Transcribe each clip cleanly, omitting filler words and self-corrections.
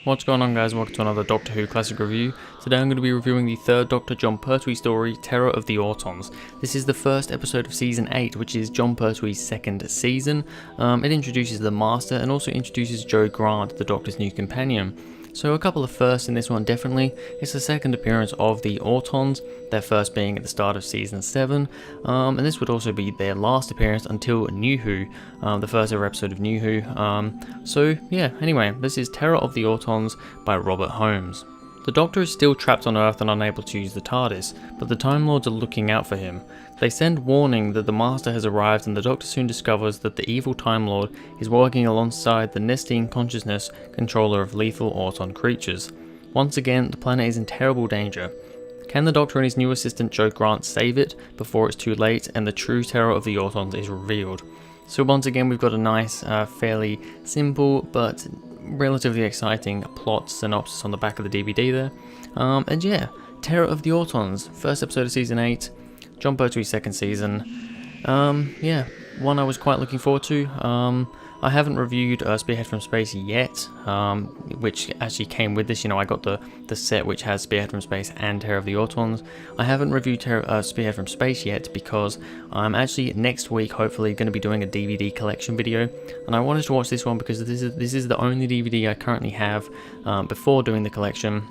What's going on, guys? Welcome to another Doctor Who classic review. Today I'm going to be reviewing the third Doctor Jon Pertwee story, Terror of the Autons. This is the first episode of season 8, which is Jon Pertwee's second season. It introduces the Master and also introduces Jo Grant, the Doctor's new companion. So a couple of firsts in this one, definitely. It's the second appearance of the Autons, their first being at the start of season 7, and this would also be their last appearance until New Who, the first ever episode of New Who. So yeah, anyway, this is Terror of the Autons by Robert Holmes. The Doctor is still trapped on Earth and unable to use the TARDIS, but the Time Lords are looking out for him. They send warning that the Master has arrived, and the Doctor soon discovers that the evil Time Lord is working alongside the Nestine Consciousness controller of lethal Auton creatures. Once again, the planet is in terrible danger. Can the Doctor and his new assistant Jo Grant save it before it's too late and the true terror of the Autons is revealed? So once again, we've got a nice, fairly simple but relatively exciting plot synopsis on the back of the DVD there. And yeah, Terror of the Autons, first episode of season 8, Jon Pertwee's second season. Yeah, one I was quite looking forward to. I haven't reviewed Spearhead from Space yet, which actually came with this. You know, I got the set which has Spearhead from Space and Terror of the Autons. I haven't reviewed Spearhead from Space yet because I'm actually next week hopefully going to be doing a DVD collection video, and I wanted to watch this one because this is the only DVD I currently have before doing the collection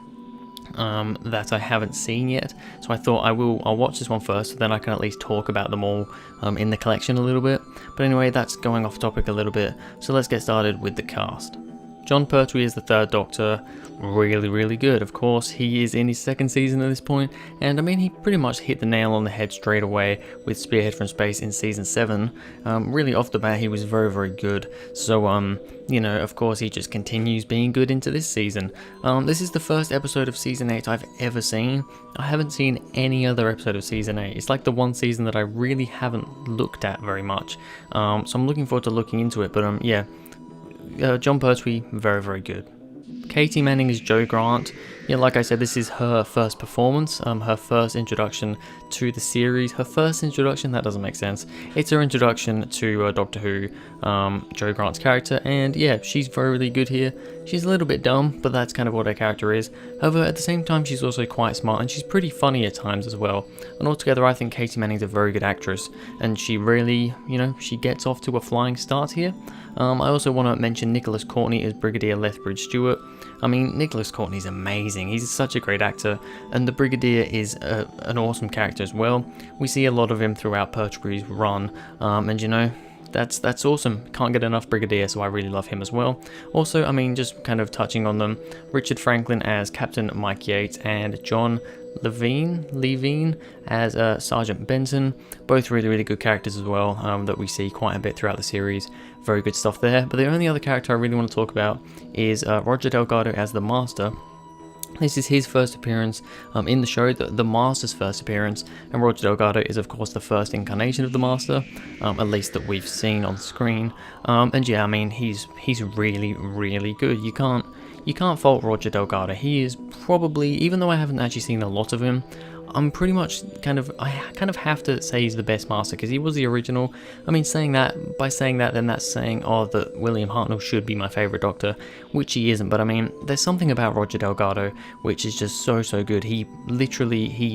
that I haven't seen yet. So I thought I'll watch this one first, so then I can at least talk about them all in the collection a little bit. But anyway, that's going off topic a little bit, so let's get started with the cast. Jon Pertwee is the third Doctor, really good. Of course, he is in his second season at this point, and I mean, he pretty much hit the nail on the head straight away with Spearhead from Space in season 7. Really off the bat, he was very good. So, you know, of course, he just continues being good into this season. This is the first episode of season 8 I've ever seen. I haven't seen any other episode of season 8. It's like the one season that I really haven't looked at very much. So I'm looking forward to looking into it, but yeah. Jon Pertwee, very good. Katie Manning is Jo Grant. Yeah, like I said, this is her first performance, her first introduction to the series. Her first introduction, that doesn't make sense. It's her introduction to Doctor Who, Jo Grant's character, and yeah, she's really good here. She's a little bit dumb, but that's kind of what her character is. However, at the same time, she's also quite smart, and she's pretty funny at times as well. And altogether, I think Katie Manning's a very good actress, and she really, you know, she gets off to a flying start here. I also want to mention Nicholas Courtney as Brigadier Lethbridge Stewart. I mean, Nicholas Courtney's amazing. He's such a great actor, and the Brigadier is an awesome character as well. We see a lot of him throughout Pertwee's run, and you know, that's awesome. Can't get enough Brigadier, so I really love him as well. Also, I mean, just kind of touching on them, Richard Franklin as Captain Mike Yates and John Levine as Sergeant Benson, both really good characters as well, that we see quite a bit throughout the series. Very good stuff there. But the only other character I really want to talk about is Roger Delgado as the Master. This is his first appearance in the show, the Master's first appearance, and Roger Delgado is of course the first incarnation of the Master, at least that we've seen on screen. And yeah, I mean, he's really good. You can't fault Roger Delgado. He is probably, even though I haven't actually seen a lot of him, I'm pretty much I kind of have to say he's the best Master because he was the original. I mean, by saying that, then that's saying, oh, that William Hartnell should be my favourite Doctor, which he isn't. But I mean, there's something about Roger Delgado which is just so good. He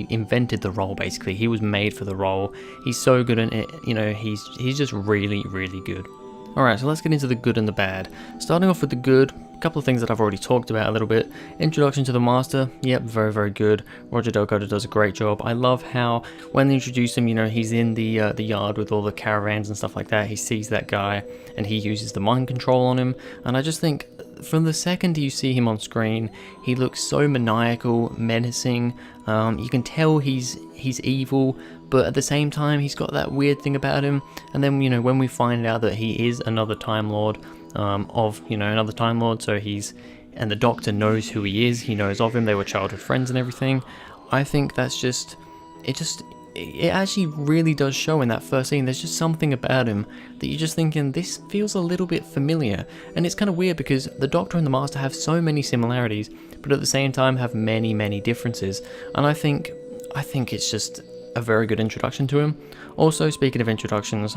invented the role basically. He was made for the role. He's so good in it. You know, he's just really good. Alright, so let's get into the good and the bad. Starting off with the good, a couple of things that I've already talked about a little bit. Introduction to the Master, yep, very good. Roger Delgado does a great job. I love how when they introduce him, you know, he's in the yard with all the caravans and stuff like that. He sees that guy and he uses the mind control on him. And I just think from the second you see him on screen, he looks so maniacal, menacing. You can tell he's evil, but at the same time he's got that weird thing about him. And then, you know, when we find out that he is another Time Lord, another Time Lord, and the Doctor knows who he is, he knows of him, they were childhood friends and everything. I think that's it actually really does show in that first scene. There's just something about him that you're just thinking, this feels a little bit familiar. And it's kind of weird because the Doctor and the Master have so many similarities, but at the same time have many differences. And I think it's just a very good introduction to him. Also, speaking of introductions,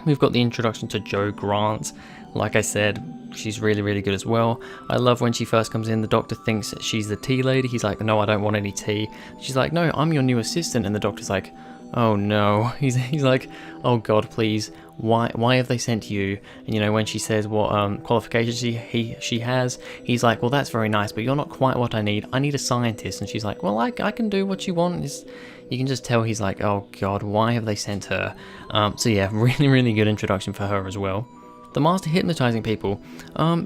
We've got the introduction to Jo Grant. Like I said, she's really, really good as well. I love when she first comes in, the doctor thinks that she's the tea lady. He's like, no, I don't want any tea. She's like, no, I'm your new assistant. And the doctor's like, oh no. He's like, oh God, please. Why have they sent you? And you know, when she says what qualifications she has, he's like, well, that's very nice, but you're not quite what I need. I need a scientist. And she's like, well, I can do what you want. You can just tell he's like, oh God, why have they sent her? So yeah, really, really good introduction for her as well. The Master hypnotizing people.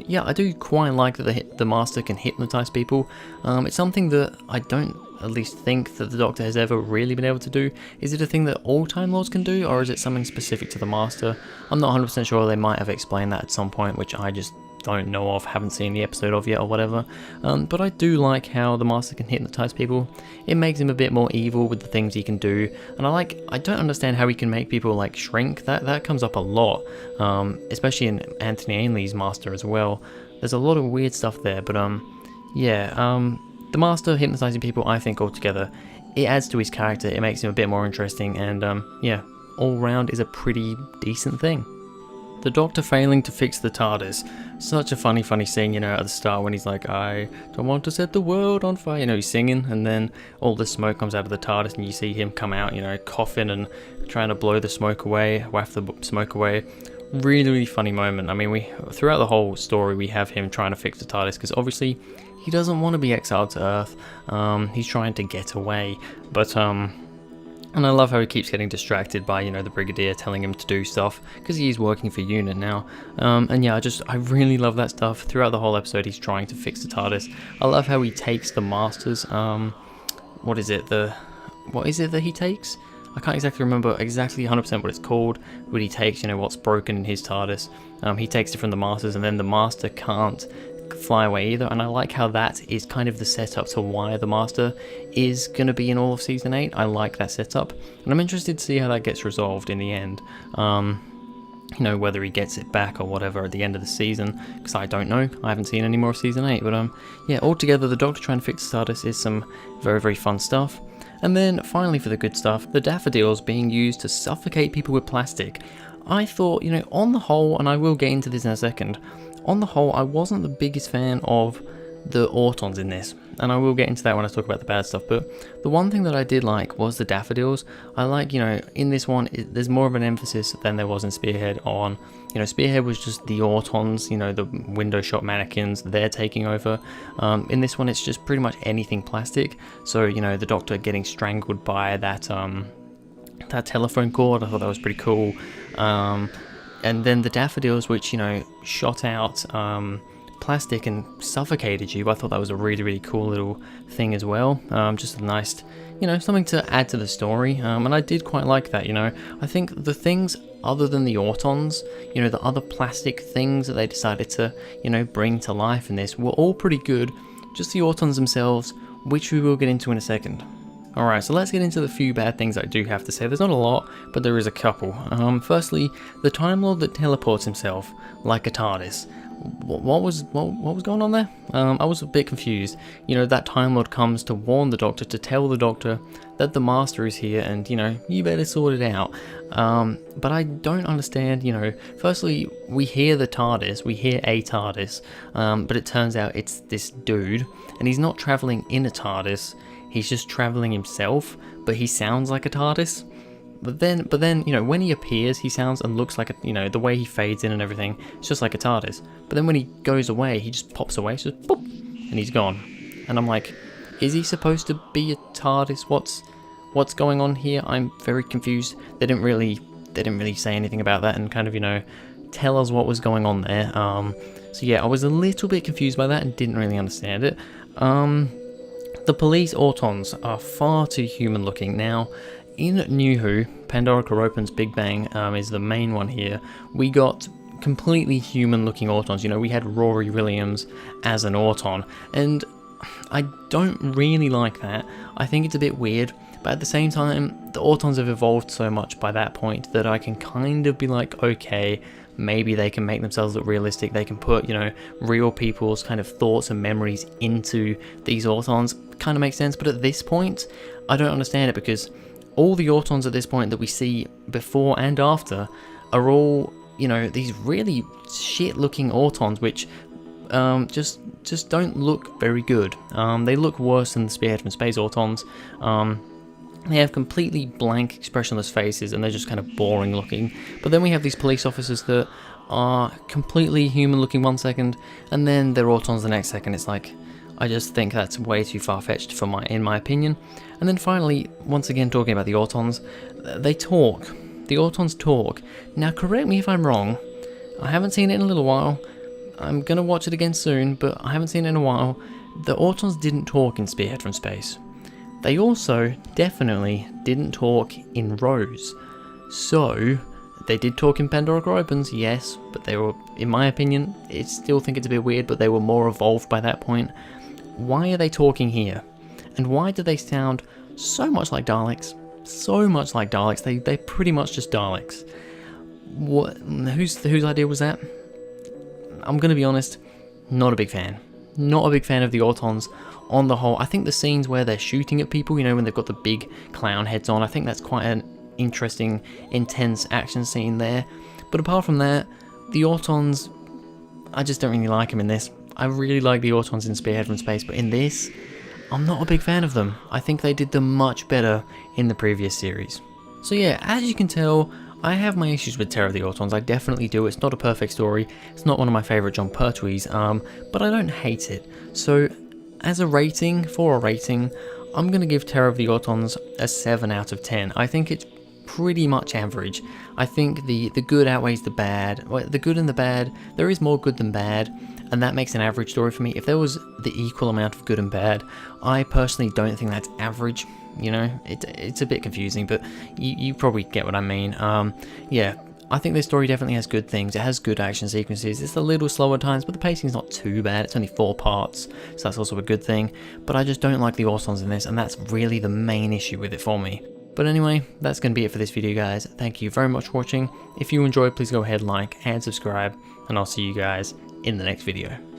Yeah, I do quite like that the Master can hypnotize people. It's something that I don't at least think that the Doctor has ever really been able to do. Is it a thing that all Time Lords can do, or is it something specific to the Master? I'm not 100% sure. They might have explained that at some point, which I just don't know of, haven't seen the episode of yet or whatever. But I do like how the Master can hypnotize people. It makes him a bit more evil with the things he can do, and I don't understand how he can make people like shrink. That comes up a lot, especially in Anthony Ainley's Master as well. There's a lot of weird stuff there, but the Master hypnotizing people, I think altogether, it adds to his character. It makes him a bit more interesting, and yeah, all round is a pretty decent thing. The Doctor failing to fix the TARDIS. Such a funny scene, you know, at the start when he's like, I don't want to set the world on fire. You know, he's singing, and then all the smoke comes out of the TARDIS, and you see him come out, you know, coughing and trying to blow the smoke away, waft the smoke away. Really, really funny moment. I mean, throughout the whole story, we have him trying to fix the TARDIS, because obviously he doesn't want to be exiled to Earth. He's trying to get away, but and I love how he keeps getting distracted by, you know, the Brigadier telling him to do stuff, because he is working for UNIT now. And yeah, I really love that stuff. Throughout the whole episode, he's trying to fix the TARDIS. I love how he takes the Master's, what is it that he takes? I can't exactly remember exactly 100% what it's called, but he takes, you know, what's broken in his TARDIS. He takes it from the Masters, and then the Master can't fly away either, and I like how that is kind of the setup to why the Master is going to be in all of Season 8. I like that setup, and I'm interested to see how that gets resolved in the end. You know, whether he gets it back or whatever at the end of the season, because I don't know. I haven't seen any more of Season 8, but yeah, altogether the Doctor trying to fix the TARDIS is some very, very fun stuff. And then finally, for the good stuff, the daffodils being used to suffocate people with plastic. I thought, you know, on the whole, and I will get into this in a second, on the whole, I wasn't the biggest fan of the Autons in this, and I will get into that when I talk about the bad stuff, but the one thing that I did like was the daffodils. I like, you know, in this one, there's more of an emphasis than there was in Spearhead on, you know, Spearhead was just the Autons, you know, the window shop mannequins, they're taking over. In this one, it's just pretty much anything plastic, so, you know, the Doctor getting strangled by that telephone cord, I thought that was pretty cool. And then the daffodils, which, you know, shot out plastic and suffocated you. I thought that was a really, really cool little thing as well. Just a nice, you know, something to add to the story. And I did quite like that, you know. I think the things other than the Autons, you know, the other plastic things that they decided to, you know, bring to life in this were all pretty good. Just the Autons themselves, which we will get into in a second. Alright, so let's get into the few bad things I do have to say. There's not a lot, but there is a couple. Firstly, the Time Lord that teleports himself like a TARDIS. What was going on there? I was a bit confused. You know, that Time Lord comes to warn the Doctor, to tell the Doctor that the Master is here and, you know, you better sort it out. But I don't understand, you know, firstly, we hear the TARDIS, we hear a TARDIS, but it turns out it's this dude, and he's not travelling in a TARDIS. He's just travelling himself, but he sounds like a TARDIS. But then, you know, when he appears, he sounds and looks like a, you know, the way he fades in and everything, it's just like a TARDIS. But then when he goes away, he just pops away, so just boop, and he's gone. And I'm like, is he supposed to be a TARDIS? What's going on here? I'm very confused. They didn't really say anything about that and kind of, you know, tell us what was going on there. So yeah, I was a little bit confused by that and didn't really understand it. The police Autons are far too human looking. Now, in New Who, Pandora Karopan's Big Bang is the main one here. We got completely human looking Autons. You know, we had Rory Williams as an Auton, and I don't really like that. I think it's a bit weird, but at the same time, the Autons have evolved so much by that point that I can kind of be like, okay, maybe they can make themselves look realistic. They can put, you know, real people's kind of thoughts and memories into these Autons. Kind of makes sense, but at this point, I don't understand it, because all the Autons at this point that we see before and after are all, you know, these really shit looking Autons, which just don't look very good. They look worse than the Spearhead from Space Autons. They have completely blank, expressionless faces, and they're just kind of boring looking. But then we have these police officers that are completely human looking one second, and then they're Autons the next second. It's like, I just think that's way too far-fetched in my opinion. And then finally, once again talking about the Autons, they talk. The Autons talk. Now correct me if I'm wrong, I haven't seen it in a little while. I'm gonna watch it again soon, but I haven't seen it in a while. The Autons didn't talk in Spearhead from Space. They also definitely didn't talk in Rose. So, they did talk in Pandora Opens, yes, but they were, in my opinion, I still think it's a bit weird, but they were more evolved by that point. Why are they talking here? And why do they sound so much like Daleks? So much like Daleks, they're pretty much just Daleks. What? Whose idea was that? I'm gonna be honest, not a big fan. Not a big fan of the Autons on the whole. I think the scenes where they're shooting at people, you know, when they've got the big clown heads on, I think that's quite an interesting, intense action scene there. But apart from that, the Autons, I just don't really like them in this. I really like the Autons in Spearhead from Space, but in this, I'm not a big fan of them. I think they did them much better in the previous series. So yeah, as you can tell, I have my issues with Terror of the Autons, I definitely do. It's not a perfect story, it's not one of my favourite Jon Pertwees, but I don't hate it. So, as a rating, I'm going to give Terror of the Autons a 7 out of 10. I think it's pretty much average. I think the good outweighs the bad. Well, the good and the bad, there is more good than bad, and that makes an average story for me. If there was the equal amount of good and bad, I personally don't think that's average. You know, it's a bit confusing, but you probably get what I mean. Yeah, I think this story definitely has good things. It has good action sequences. It's a little slow at times, but the pacing's not too bad. It's only 4 parts, so that's also a good thing. But I just don't like the Autons in this, and that's really the main issue with it for me. But anyway, that's going to be it for this video, guys. Thank you very much for watching. If you enjoyed, please go ahead, like, and subscribe, and I'll see you guys in the next video.